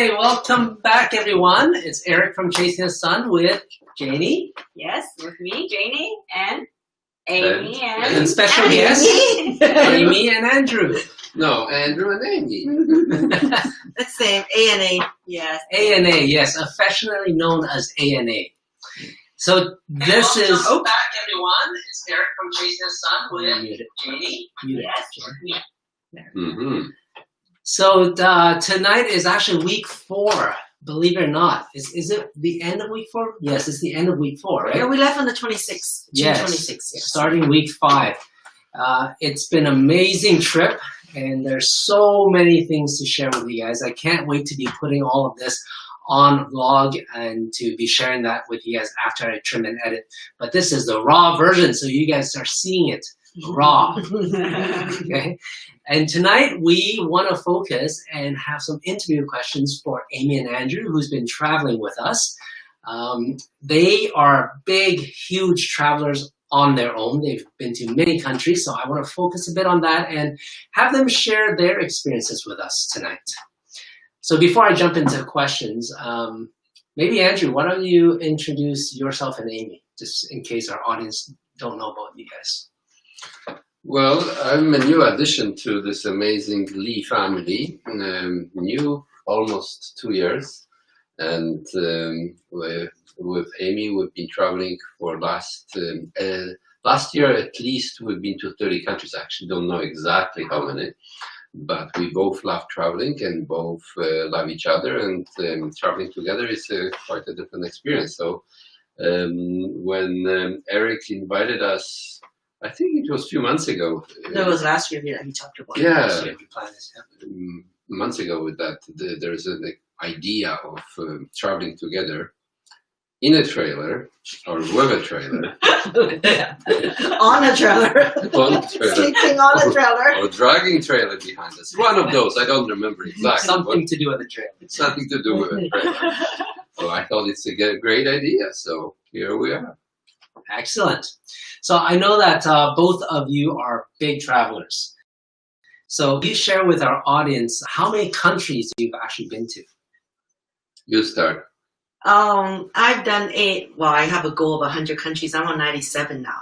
Hey, welcome back, everyone. It's Eric from Chasing the Sun with Janie. Yes, with me, Janie, and Amy, and special guest, Amy and Andrew. No, Andrew and Amy. The same, A&A. Yes. A&A, yes, affectionately known as A&A. So this is... Welcome back, everyone. It's Eric from Chasing the Sun with Janie. Yes. Mm-hmm. So tonight is actually week 4, believe it or not. Is it the end of week 4? Yes, it's the end of week 4, right? Yeah, we left on the 26th. Yes, 26th, yes. Starting week 5. It's been an amazing trip, and there's so many things to share with you guys. I can't wait to be putting all of this on vlog and to be sharing that with you guys after I trim and edit. But this is the raw version, so you guys are seeing it raw. Okay? And tonight we want to focus and have some interview questions for Amy and Andrew, who's been traveling with us. They are big, huge travelers on their own. They've been to many countries, so I want to focus a bit on that and have them share their experiences with us tonight. So before I jump into questions, maybe Andrew, why don't you introduce yourself and Amy, just in case our audience don't know about you guys. Well, I'm a new addition to this amazing Lee family. New almost 2 years. And with Amy, we've been traveling for last year at least. We've been to 30 countries. I actually don't know exactly how many. But we both love traveling and both love each other, and traveling together is quite a different experience. So when Eric invited us, I think it was a few months ago. No, it was last year that he talked about. Yeah, it. months ago with that. There's an idea of traveling together in a trailer or with a trailer. On a trailer. On a trailer. Sleeping on a trailer. Or dragging trailer behind us. One of those, I don't remember exactly. Something to do with the trailer. Something to do with a trailer. So I thought it's a great idea, so here we are. Excellent. So I know that both of you are big travelers. So you share with our audience how many countries you've actually been to. You start. I've done 8. Well, I have a goal of 100 countries. I'm on 97 now.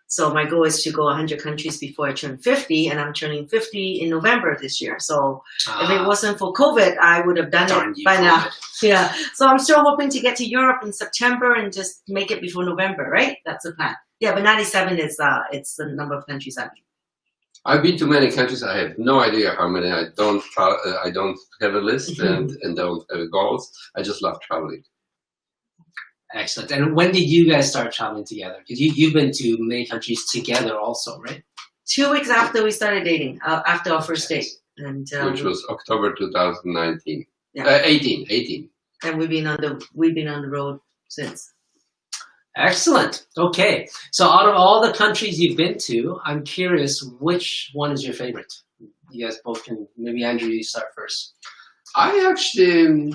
So my goal is to go 100 countries before I turn 50, and I'm turning 50 in November this year. So if it wasn't for COVID, I would have done it by now. Yeah. So I'm still hoping to get to Europe in September and just make it before November, right? That's the plan. Yeah, but 97 is it's the number of countries I've been. I've been to many countries. I have no idea how many. I don't have a list and don't have goals. I just love traveling. Excellent. And when did you guys start traveling together? Because you've been to many countries together also, right? 2 weeks after we started dating, after our first date. And which was October 2019. Yeah. 18. And we've been on the road since. Excellent. Okay. So out of all the countries you've been to, I'm curious, which one is your favorite? You guys both can, maybe Andrew, you start first. I actually,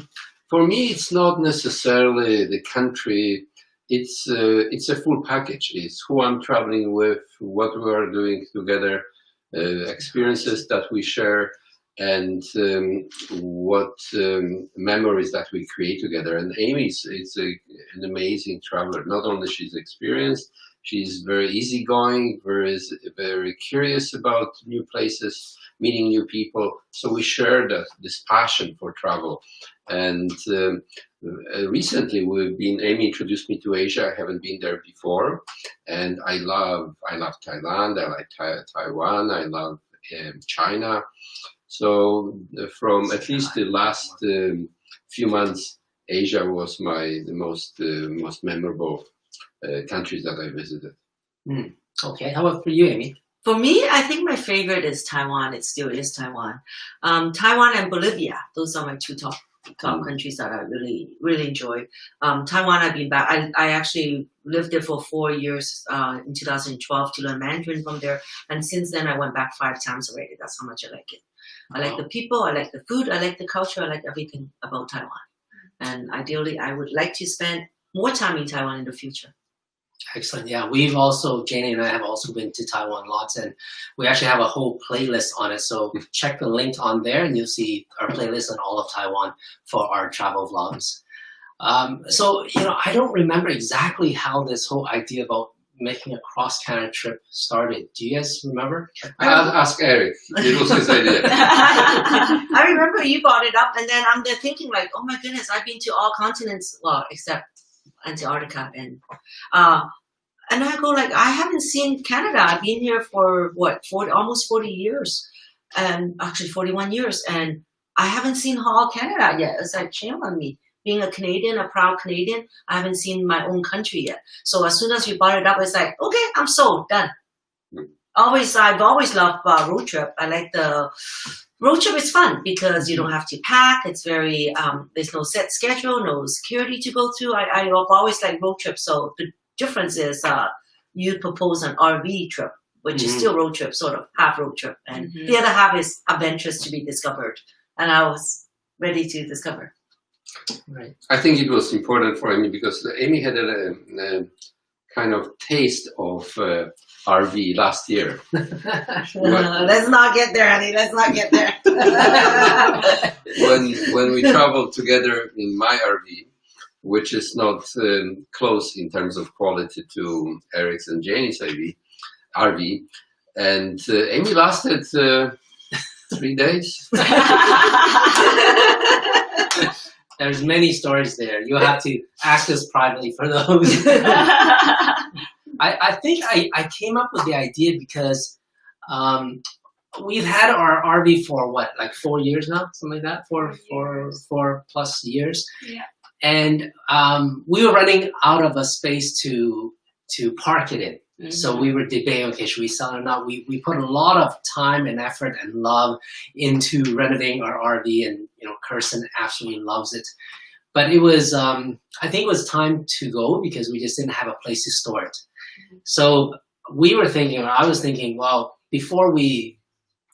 for me, it's not necessarily the country. It's a full package. It's who I'm traveling with, what we are doing together, experiences that we share, and what memories that we create together. And Amy is an amazing traveler. Not only she's experienced, she's very easygoing, very curious about new places, meeting new people. So we share this passion for travel. And recently Amy introduced me to Asia. I haven't been there before. And I love Thailand, I like Taiwan, I love China. So from at least the last few months, Asia was the most memorable countries that I visited. Okay, how about for you, Amy? For me, I think my favorite is Taiwan. It still is Taiwan. Taiwan and Bolivia, those are my 2 top countries that I really, really enjoy. Taiwan, I've been back. I actually lived there for 4 years in 2012 to learn Mandarin from there. And since then, I went back 5 times already. That's how much I like it. I like the people, I like the food, I like the culture, I like everything about Taiwan. And ideally, I would like to spend more time in Taiwan in the future. Excellent. Yeah, we've also, Janie and I have also been to Taiwan lots, and we actually have a whole playlist on it. So check the link on there, and you'll see our playlist on all of Taiwan for our travel vlogs. So, I don't remember exactly how this whole idea about making a cross-Canada trip started. Do you guys remember? I'll ask Eric. It was his idea. I remember you brought it up, and then I'm there thinking like, oh my goodness, I've been to all continents, well, except Antarctica, and I go like, I haven't seen Canada. I've been here for what, almost 40 years, and actually 41 years, and I haven't seen all Canada yet. It's like, shame on me. Being a Canadian, a proud Canadian, I haven't seen my own country yet. So as soon as you brought it up, it's like, okay, I'm sold, done. I've always loved road trip. I like the road trip is fun because you don't have to pack. It's very, there's no set schedule, no security to go through. I've always liked road trips. So the difference is you propose an RV trip, which is still road trip, sort of half road trip. And the other half is adventures to be discovered. And I was ready to discover. Right. I think it was important for Amy because Amy had a kind of taste of RV last year. Let's not get there, honey. Let's not get there. when we traveled together in my RV, which is not close in terms of quality to Eric's and Janie's RV, and Amy lasted 3 days. There's many stories there. You'll have to ask us privately for those. I think I came up with the idea because we've had our RV for what, like 4 years now, something like that, four plus years. Yeah. And we were running out of a space to park it in. So we were debating, okay, should we sell it or not? We put a lot of time and effort and love into renovating our RV, and Kirsten absolutely loves it. But it was, I think it was time to go because we just didn't have a place to store it. So we were thinking, or I was thinking, well, before we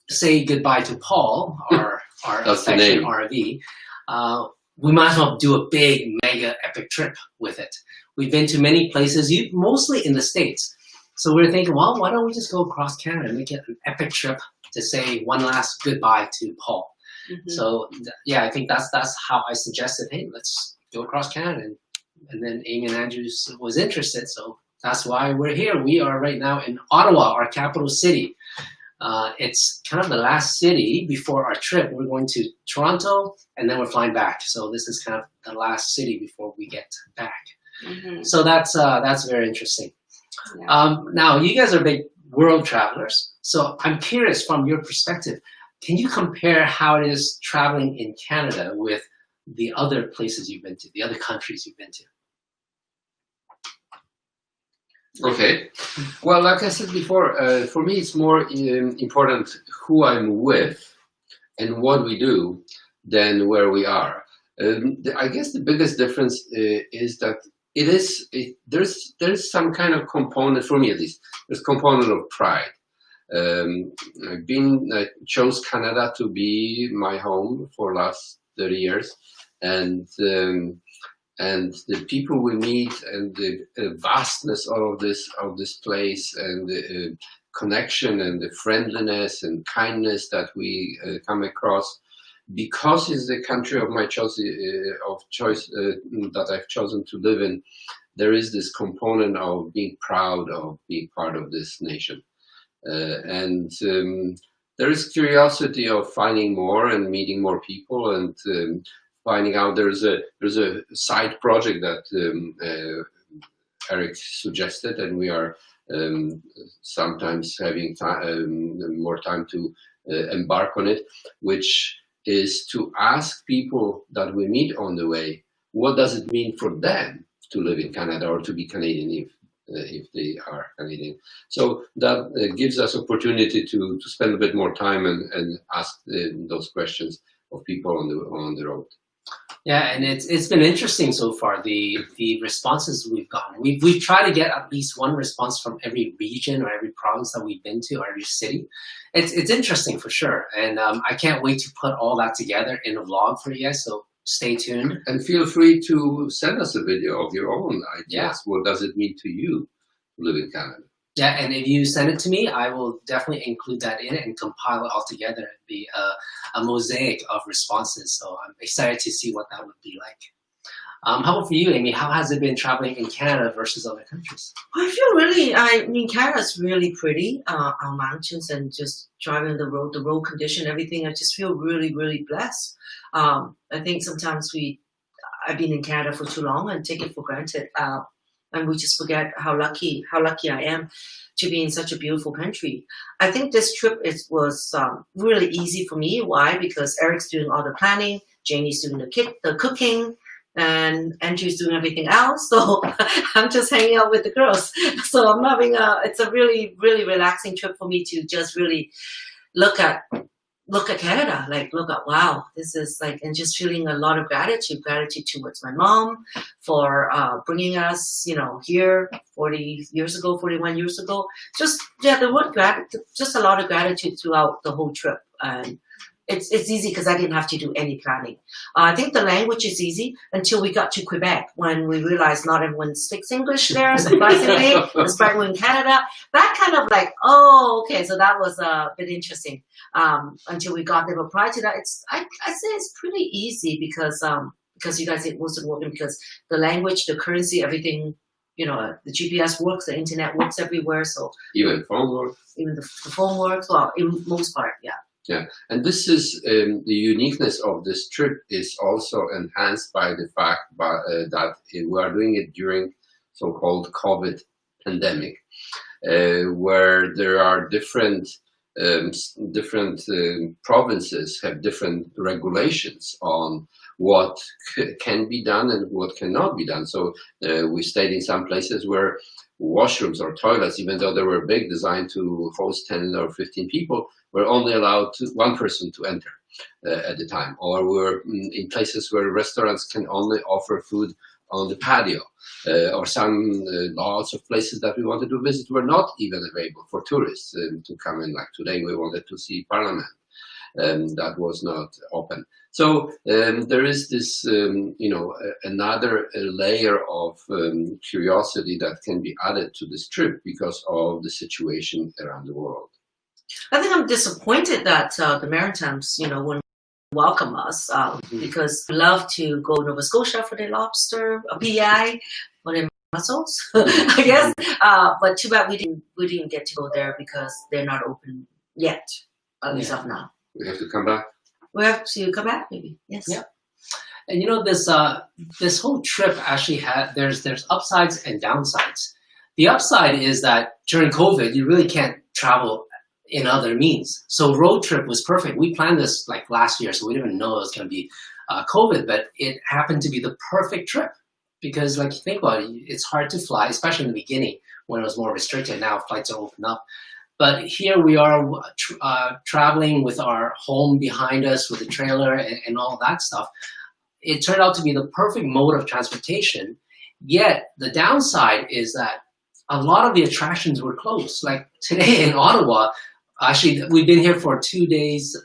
say goodbye to Paul, our affectionate RV, we might as well do a big, mega, epic trip with it. We've been to many places, mostly in the States. So we were thinking, well, why don't we just go across Canada and make it an epic trip to say one last goodbye to Paul. So yeah, I think that's how I suggested, hey, let's go across Canada. And then Amy and Andrews was interested, so that's why we're here. We are right now in Ottawa, our capital city. It's kind of the last city before our trip. We're going to Toronto, and then we're flying back. So this is kind of the last city before we get back. So that's very interesting. Yeah. Now, you guys are big world travelers, so I'm curious from your perspective, can you compare how it is traveling in Canada with the other places you've been to, the other countries you've been to? Okay. Well, like I said before, for me it's more important who I'm with and what we do than where we are. I guess the biggest difference is that there's some kind of component, for me at least, there's component of pride. I chose Canada to be my home for the last 30 years, and the people we meet and the vastness of this place and the connection and the friendliness and kindness that we come across, because it's the country of my choice that I've chosen to live in. There is this component of being proud of being part of this nation, and there is curiosity of finding more and meeting more people and finding out. There's a side project that Eric suggested, and we are sometimes having more time to embark on it, which is to ask people that we meet on the way, what does it mean for them to live in Canada or to be Canadian if they are Canadian. So that gives us opportunity to spend a bit more time and ask those questions of people on the road. Yeah, and it's been interesting so far, the responses we've gotten. We've tried to get at least one response from every region or every province that we've been to, or every city. It's interesting for sure, and I can't wait to put all that together in a vlog for you guys, so stay tuned. And feel free to send us a video of your own ideas. Yeah. What does it mean to you live in Canada. Yeah, and if you send it to me, I will definitely include that in it and compile it all together and be a mosaic of responses. So I'm excited to see what that would be like. How about for you, Amy? How has it been traveling in Canada versus other countries? I feel really, I mean, Canada's really pretty. Our mountains and just driving the road condition, everything. I just feel really, really blessed. I think sometimes I've been in Canada for too long and take it for granted. And we just forget how lucky I am to be in such a beautiful country. I think this trip was really easy for me. Why? Because Eric's doing all the planning, Janie's doing the cooking, and Andrew's doing everything else. So I'm just hanging out with the girls. So I'm having it's a really, really relaxing trip for me to just really look at Canada, like look at, wow, this is like, and just feeling a lot of gratitude towards my mom for bringing us, here 41 years ago. Just, yeah, just a lot of gratitude throughout the whole trip. And it's easy because I didn't have to do any planning. I think the language is easy until we got to Quebec, when we realized not everyone speaks English there, surprisingly, especially in Canada. That kind of like, oh, okay, so that was a bit interesting. Until we got there, but prior to that, I say it's pretty easy because you guys did most of the work, and because the language, the currency, everything, the GPS works, the internet works everywhere. So even phone works. Even the phone works. Well, in most part, yeah. Yeah, and this is the uniqueness of this trip is also enhanced by the fact that we are doing it during so-called COVID pandemic, where there are different provinces have different regulations on what can be done and what cannot be done. So we stayed in some places where washrooms or toilets, even though they were big, designed to host 10 or 15 people, were only allowed one person to enter at the time. Or we're in places where restaurants can only offer food on the patio, or some lots of places that we wanted to visit were not even available for tourists to come in. Like today, we wanted to see Parliament. That was not open. So there is this, another layer of curiosity that can be added to this trip because of the situation around the world. I think I'm disappointed that the Maritimes, wouldn't welcome us because we love to go to Nova Scotia for their lobster, PEI, for their mussels, I guess. But too bad we didn't get to go there because they're not open yet, at least of now. We have to come back. We have to come back, maybe. Yes. Yeah. And this whole trip actually there's upsides and downsides. The upside is that during COVID, you really can't travel in other means. So road trip was perfect. We planned this like last year, so we didn't even know it was going to be COVID, but it happened to be the perfect trip because, like, you think about it, it's hard to fly, especially in the beginning when it was more restricted. Now flights are open up. But here we are traveling with our home behind us with a trailer and all that stuff. It turned out to be the perfect mode of transportation. Yet the downside is that a lot of the attractions were closed. Like today in Ottawa, actually we've been here for 2 days,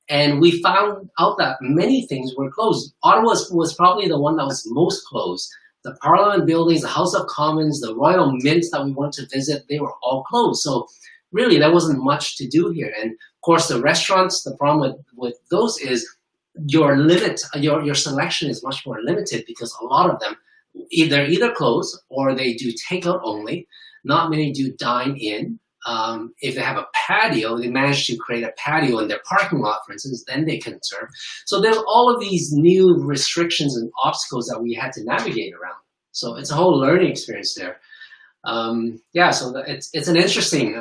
and we found out that many things were closed. Ottawa was probably the one that was most closed. The Parliament buildings, the House of Commons, the Royal Mint that we wanted to visit, they were all closed. So really, there wasn't much to do here. And of course, the restaurants, the problem with those is your selection is much more limited because a lot of them either close or they do takeout only. Not many do dine in. If they have a patio, they manage to create a patio in their parking lot, for instance, then they can serve. So there's all of these new restrictions and obstacles that we had to navigate around. So it's a whole learning experience there. So it's an interesting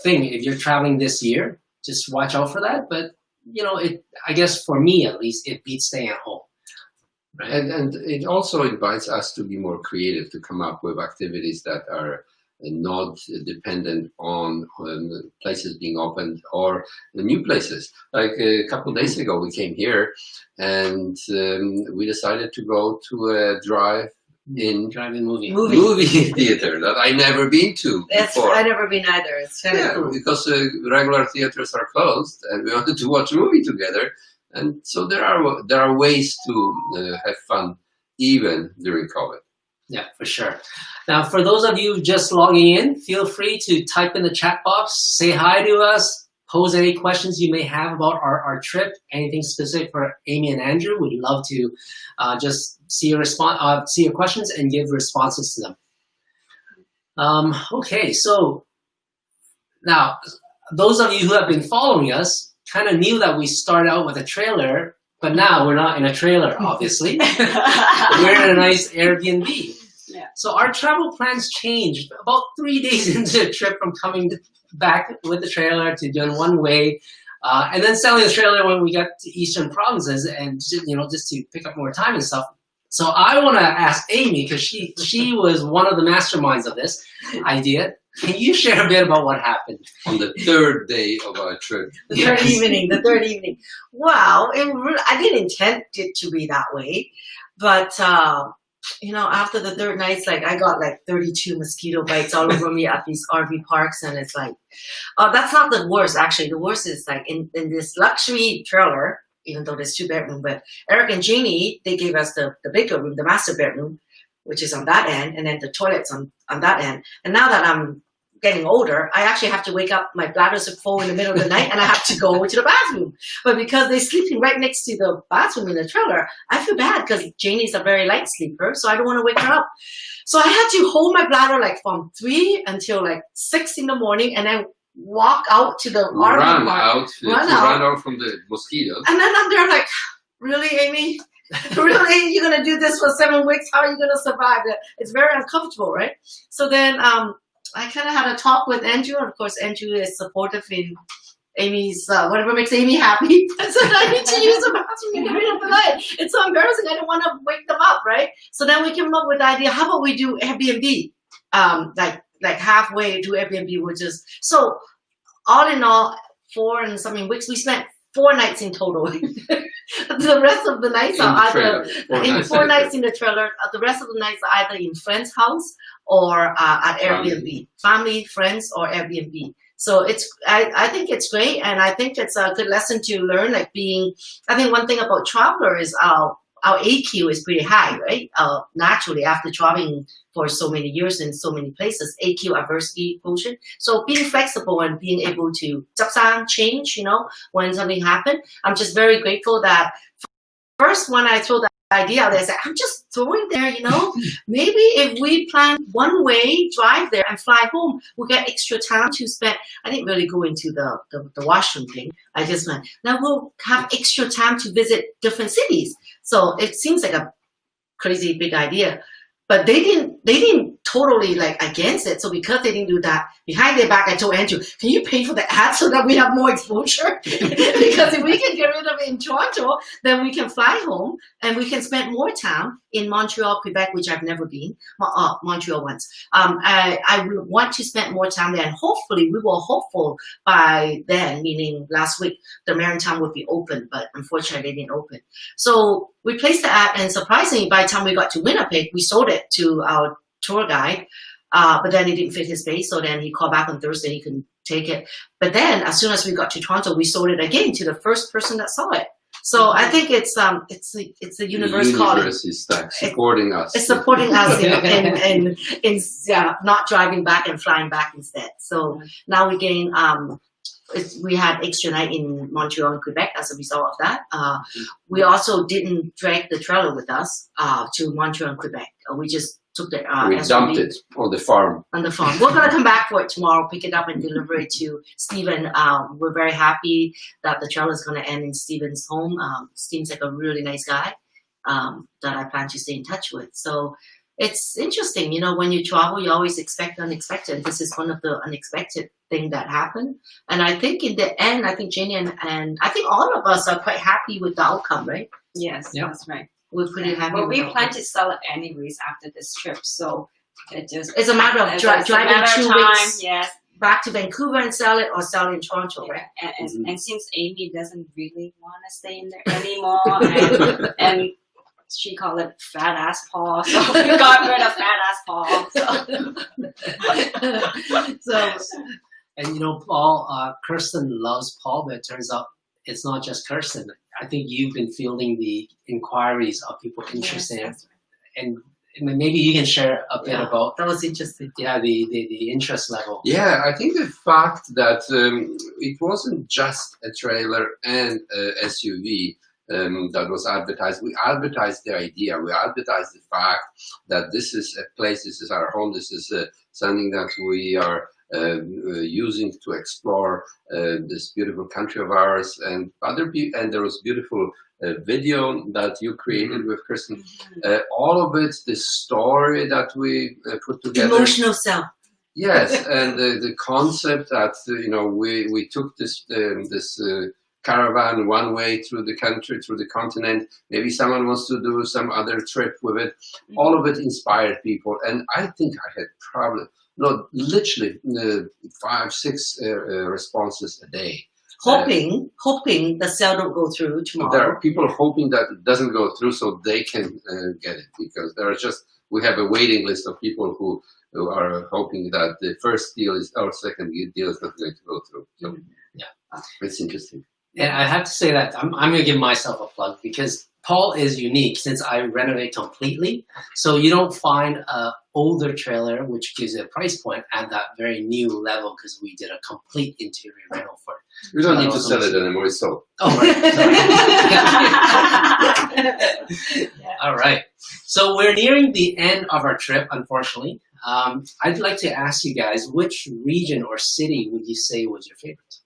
thing. If you're traveling this year, just watch out for that. But, I guess for me, at least, it beats staying at home. Right? And it also invites us to be more creative, to come up with activities that are not dependent on places being opened or new places. Like a couple of days ago, we came here and we decided to go to a drive-in movie theater that I never been to before. I've never been either. It's kind of cool. Because regular theaters are closed, and we wanted to watch a movie together. And so there are ways to have fun even during COVID. Yeah, for sure. Now, for those of you just logging in, feel free to type in the chat box, say hi to us, pose any questions you may have about our trip, anything specific for Amy and Andrew. We'd love to just see your see your questions and give responses to them. Okay, so now those of you who have been following us kind of knew that we started out with a trailer, but now we're not in a trailer, obviously. We're in a nice Airbnb. Yeah. So our travel plans changed about 3 days into the trip from coming back with the trailer to doing one way, and then selling the trailer when we got to Eastern Provinces, and just to pick up more time and stuff. So I want to ask Amy, because she was one of the masterminds of this idea. Can you share a bit about what happened On the third day of our trip. The third evening. Wow, I didn't intend it to be that way, but after the third night, it's like I got like 32 mosquito bites all over me at these RV parks, and it's like, that's not the worst. Actually, the worst is like in this luxury trailer, even though there's 2 bedrooms, but Eric and Jeannie, they gave us the bigger room, the master bedroom, which is on that end, and then the toilet's on that end. And now that I'm getting older, I actually have to wake up, my bladder's full in the middle of the night, and I have to go to the bathroom. But because they're sleeping right next to the bathroom in the trailer, I feel bad because Janie's a very light sleeper, so I don't want to wake her up. So I had to hold my bladder like from 3 until like 6 in the morning, and then walk out to the RV Run park. Run out from the mosquitoes. And then I'm there like, really, Amy? Really? You're going to do this for 7 weeks? How are you going to survive? It's very uncomfortable, right? So then I kind of had a talk with Andrew. And of course, Andrew is supportive in Amy's, whatever makes Amy happy. I said, I need to use the bathroom in the middle of the night. It's so embarrassing. I don't want to wake them up, right? So then we came up with the idea, how about we do Airbnb? Like halfway do Airbnb, which is, so all in all, 4 and something weeks, we spent 4 nights in total. The rest of the nights are either 4 nights in the trailer. The rest of the nights are either in friend's house or at Airbnb, family, friends, or Airbnb. So I think it's great, and I think it's a good lesson to learn. Like I think one thing about traveler is our AQ is pretty high, right? Naturally, after traveling for so many years in so many places, AQ, adversity quotient. So being flexible and being able to change, when something happened. I'm just very grateful that first when I throw that idea out there, I said, I'm just throwing there, maybe if we plan one way, drive there and fly home, we'll get extra time to spend. I didn't really go into the washroom thing. I just went, now we'll have extra time to visit different cities. So it seems like a crazy big idea, but they didn't totally like against it. So because they didn't do that, behind their back, I told Andrew, can you pay for the ad so that we have more exposure? Because if we can get rid of it in Toronto, then we can fly home and we can spend more time in Montreal, Quebec, which I've never been, Montreal once. I want to spend more time there, and hopefully we were hopeful by then, meaning last week, the Maritime would be open, but unfortunately they didn't open. So we placed the ad, and surprisingly, by the time we got to Winnipeg, we sold it to our tour guide, but then it didn't fit his space, so then he called back on Thursday, he couldn't take it. But then as soon as we got to Toronto, we sold it again to the first person that saw it. So I think it's the universe calling. The universe is supporting us. It's supporting us in not driving back and flying back instead. So now we gain. We had extra night in Montreal and Quebec as a result of that. We also didn't drag the trailer with us to Montreal and Quebec. We just took the we dumped it on the farm. On the farm. We're going to come back for it tomorrow, pick it up and deliver it to Stephen. We're very happy that the trailer is going to end in Stephen's home. Seems like a really nice guy that I plan to stay in touch with. So it's interesting, when you travel, you always expect the unexpected. This is one of the unexpected thing that happened. And I think in the end, I think Jenny and I think all of us are quite happy with the outcome, right? Yes, Yep. that's right. We're pretty happy. But with we the plan outcome. to sell it anyways after this trip, so It's a matter of it's driving a matter 2 of time. weeks Yes, back to Vancouver and sell it, or sell it in Toronto, right? and since Amy doesn't really want to stay in there anymore, and she called it fat ass Paul, so we got rid of fat ass Paul. So. And Paul, Kirsten loves Paul, but it turns out it's not just Kirsten. I think you've been fielding the inquiries of people interested, Yes, and maybe you can share a bit Yeah. about That was interesting. the interest level. Yeah, I think the fact that it wasn't just a trailer and a SUV that was advertised. We advertised the idea. We advertised the fact that this is a place, this is our home, this is something that we are using to explore this beautiful country of ours, and and there was beautiful video that you created with Kristen. All of it, the story that we put together. Emotional self. Yes, and the concept that we took this caravan one way through the country, through the continent. Maybe someone wants to do some other trip with it. All of it inspired people, and I think I had probably literally 5, 6 responses a day. Hoping the sale don't go through tomorrow. There are people hoping that it doesn't go through so they can get it, because there are we have a waiting list of people who are hoping that the first deal or second deal is not going to go through. So yeah, it's interesting. And I have to say that I'm going to give myself a plug, because Paul is unique since I renovate completely. So you don't find an older trailer which gives a price point at that very new level, because we did a complete interior rental for it. We don't need to sell it anymore. It's sold. Oh, right. All right. So we're nearing the end of our trip, unfortunately. I'd like to ask you guys, which region or city would you say was your favorite?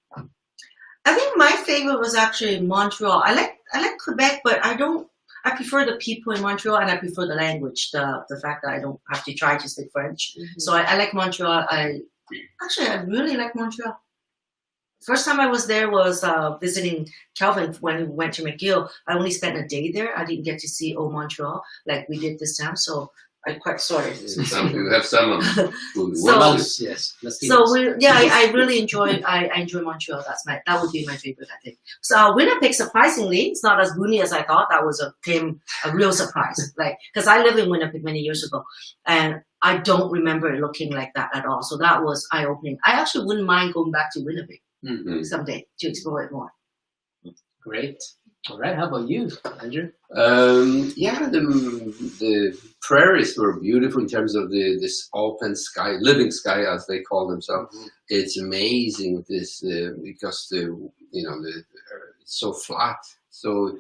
I think my favorite was actually Montreal. I like Quebec, but I prefer the people in Montreal, and I prefer the language, the fact that I don't have to try to speak French. So I like Montreal. I really like Montreal. First time I was there was visiting Calvin when we went to McGill. I only spent a day there. I didn't get to see old Montreal like we did this time, so I'm quite sorry. You have someone who So- Yes. I really enjoyed. I enjoy Montreal. That would be my favorite, I think. So Winnipeg, surprisingly, it's not as boony as I thought. That was a real surprise. Because I lived in Winnipeg many years ago, and I don't remember it looking like that at all. So that was eye-opening. I actually wouldn't mind going back to Winnipeg someday to explore it more. Great. All right. How about you, Andrew? The prairies were beautiful in terms of this open sky, living sky as they call themselves. It's amazing because it's so flat, so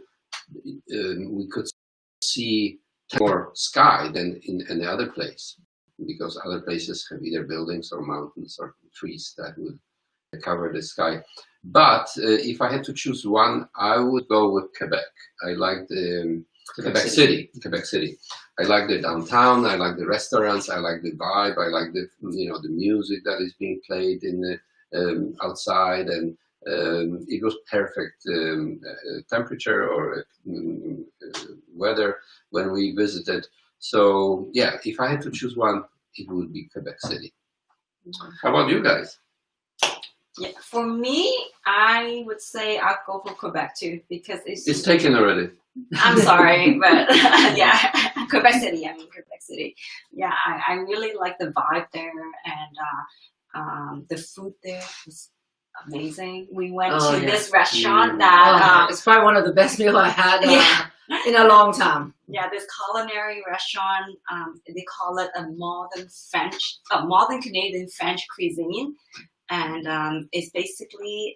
we could see more sky than in any other place, because other places have either buildings or mountains or trees that would cover the sky. But if I had to choose one, I would go with Quebec. I like the Quebec City. I like the downtown. I like the restaurants. I like the vibe. I like the music that is being played in the outside, and it was perfect temperature or weather when we visited. So yeah, if I had to choose one, it would be Quebec City. How about you guys? Yeah, for me, I would say I'll go for Quebec too, because It's taken already. I'm sorry, but yeah, Quebec City. Quebec City. Yeah, I really like the vibe there, and the food there is amazing. We went to this restaurant that it's probably one of the best meals I had in a long time. Yeah, this culinary restaurant. They call it a modern Canadian French cuisine. And it's basically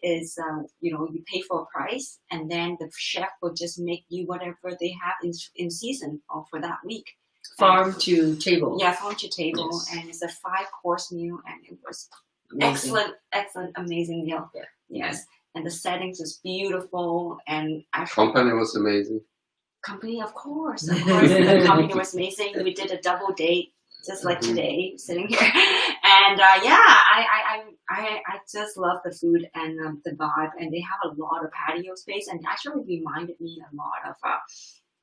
you pay for a price, and then the chef will just make you whatever they have in season or for that week. Farm to table. Yeah, farm to table, Yes. and it's a 5-course meal, and it was Amazing. excellent, amazing meal. Yeah. Yes, and the settings is beautiful, and actually Company was amazing. company, of course, the company was amazing. We did a double date. Just like today, sitting here, and I just love the food and the vibe, and they have a lot of patio space, and actually reminded me a lot of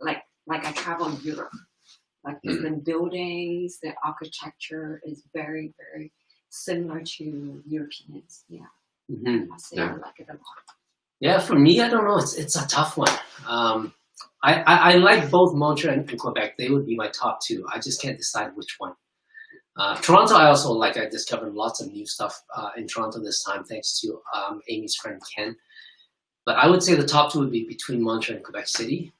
like I travel in Europe, like the buildings, the architecture is very, very similar to Europeans. Yeah, I say I like it a lot. Yeah, for me, I don't know. It's a tough one. I like both Montreal and Quebec. They would be my top two. I just can't decide which one. Toronto, I also like. I discovered lots of new stuff in Toronto this time, thanks to Amy's friend Ken. But I would say the top two would be between Montreal and Quebec City.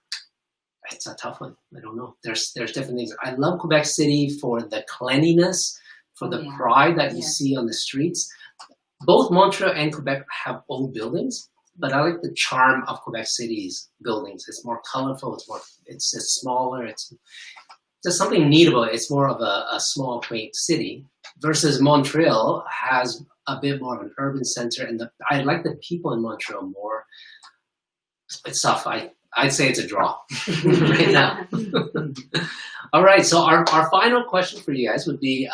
it's a tough one. I don't know. There's different things. I love Quebec City for the cleanliness, for the pride that you see on the streets. Both Montreal and Quebec have old buildings, but I like the charm of Quebec City's buildings. It's more colorful. It's smaller. It's just something neat about it. It's more of a small, quaint city versus Montreal has a bit more of an urban center. And I like the people in Montreal more. It's tough. I'd say it's a draw right now. All right. So our final question for you guys would be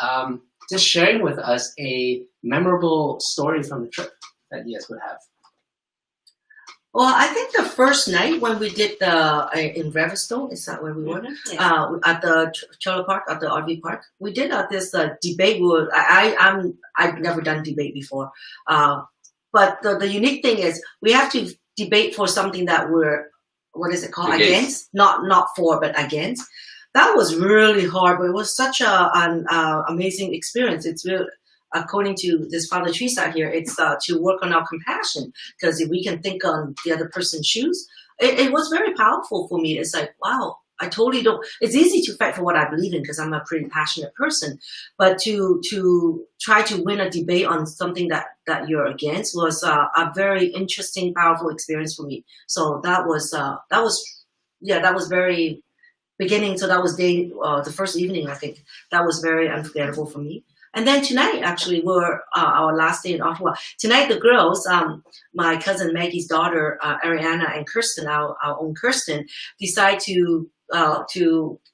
just sharing with us a memorable story from the trip that you guys would have. Well, I think the first night when we did in Revestone, is that where we were? At the Trailer Park, at the RV park, we did this debate. I've never done debate before, but the unique thing is we have to debate for something that we're, what is it called? Against, not for, but against. That was really hard, but it was such an amazing experience. It's really, according to this Father Teresa here, it's to work on our compassion, because if we can think on the other person's shoes, it was very powerful for me. It's like, wow, I totally don't. It's easy to fight for what I believe in because I'm a pretty passionate person, but to try to win a debate on something that you're against was a very interesting, powerful experience for me. So that was very beginning. So that was the first evening. I think that was very unforgettable for me. And then tonight, actually, were our last day in Ottawa. Tonight, the girls, my cousin Maggie's daughter, Ariana, and Kirsten, our own Kirsten, decide to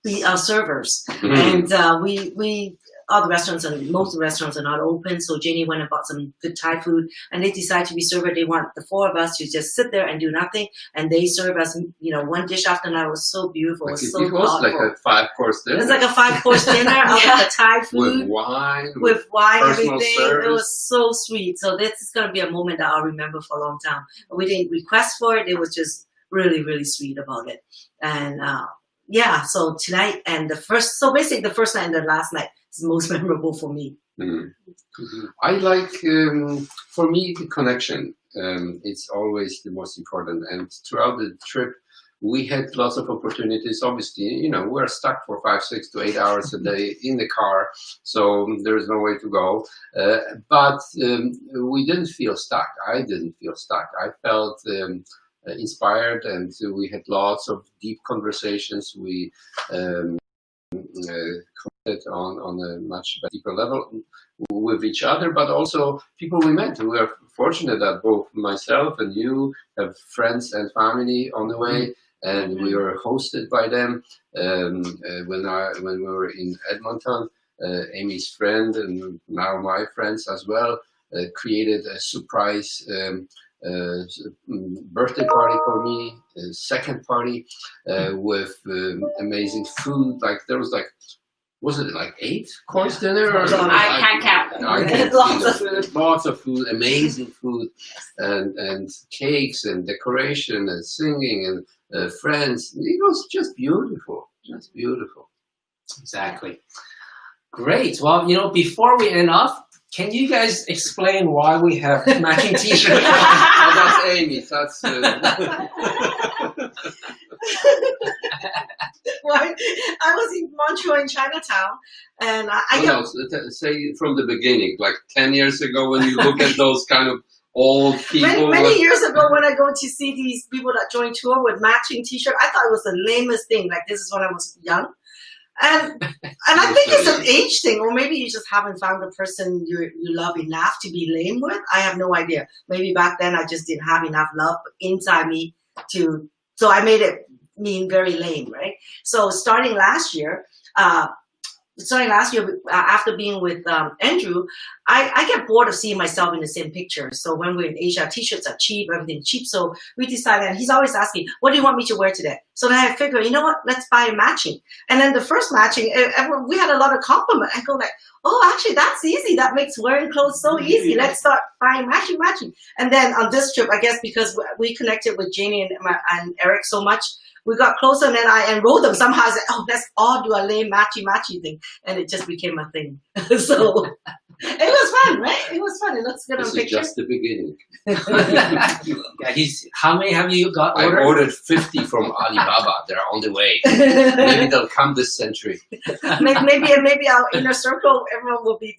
be our servers. And we all the restaurants and most of the restaurants are not open. So Janie went and bought some good Thai food, and they decided to be server. They want the four of us to just sit there and do nothing, and they serve us, one dish after another. It was so beautiful. Like it was like a 5-course dinner. It was like a 5-course dinner of the Thai food with wine, everything. service. It was so sweet. So this is going to be a moment that I'll remember for a long time. We didn't request for it. It was just really, really sweet about it. And so tonight and basically the first night and the last night is most memorable for me. I like, for me, the connection. It's always the most important. And throughout the trip, we had lots of opportunities. Obviously, we're stuck for 5, 6 to 8 hours a day in the car, so there's no way to go. But we didn't feel stuck. I didn't feel stuck. I felt inspired, and we had lots of deep conversations. We connected on a much deeper level with each other, but also people we met. We are fortunate that both myself and you have friends and family on the way, and we were hosted by them. When we were in Edmonton, Amy's friend and now my friends as well created a surprise birthday party for me, a second party with amazing food. Like there was was it like 8-course dinner? Or I can't count. Lots of food, amazing food, and cakes and decoration and singing and friends. It was just beautiful, just beautiful. Exactly. Great. Well, before we end off, can you guys explain why we have matching t-shirts? Oh, that's Amy. That's. Why? I was in Montreal in Chinatown, and say from the beginning, like 10 years ago, when you look at those kind of old people. Many years ago, when I go to see these people that join tour with matching t-shirt, I thought it was the lamest thing. Like this is when I was young. And I think it's an age thing, or maybe you just haven't found the person you love enough to be lame with. I have no idea. Maybe back then I just didn't have enough love inside me so I made it mean very lame, right? So starting last year, after being with Andrew, I get bored of seeing myself in the same picture. So when we're in Asia, t-shirts are cheap, everything's cheap. So we decided, and he's always asking, what do you want me to wear today? So then I figure, you know what, let's buy a matching. And then the first matching, we had a lot of compliment. I go like, oh, actually, that's easy. That makes wearing clothes so easy. Let's start buying matching. And then on this trip, I guess because we connected with Janie and Eric so much, we got closer, and then I enrolled them. Somehow I said, oh, let's all do a lame matchy thing. And it just became a thing. So It was fun, right? It was fun. It looks good on This is pictures. just the beginning. Yeah, how many have you got I ordered? ordered 50 from Alibaba. They're on the way. Maybe they'll come this century. maybe our inner circle, everyone will be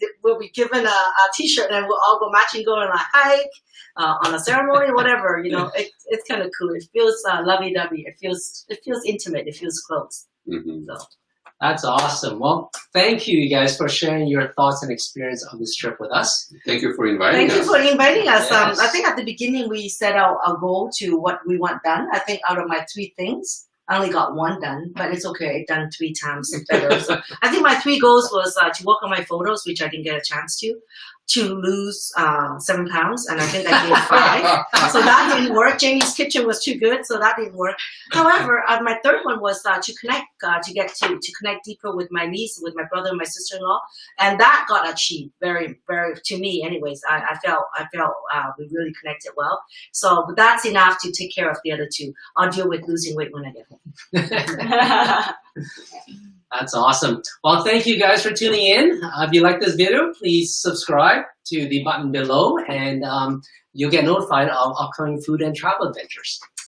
given a T-shirt, and we'll all go matching, go on a hike, on a ceremony, whatever. You know, it's kind of cool. It feels lovey-dovey. It feels intimate. It feels close. Mhm. So. That's awesome. Well, thank you guys for sharing your thoughts and experience of this trip with us. Thank you for inviting Thank us. you for inviting us. Yes. I think at the beginning we set out a goal to what we want done. I think out of my 3 things, I only got 1 done, but it's okay. Done 3 times better. So I think my 3 goals was to work on my photos, which I didn't get a chance to lose 7 pounds, and I think I gained 5. So that didn't work. Jamie's kitchen was too good, so that didn't work. However, my 3rd one was to connect, to connect deeper with my niece, with my brother and my sister-in-law, and that got achieved very, very, to me anyways. I felt we really connected well. So but that's enough to take care of the other 2. I'll deal with losing weight when I get home. That's awesome. Well, thank you guys for tuning in. If you like this video, please subscribe to the button below, and you'll get notified of upcoming food and travel adventures.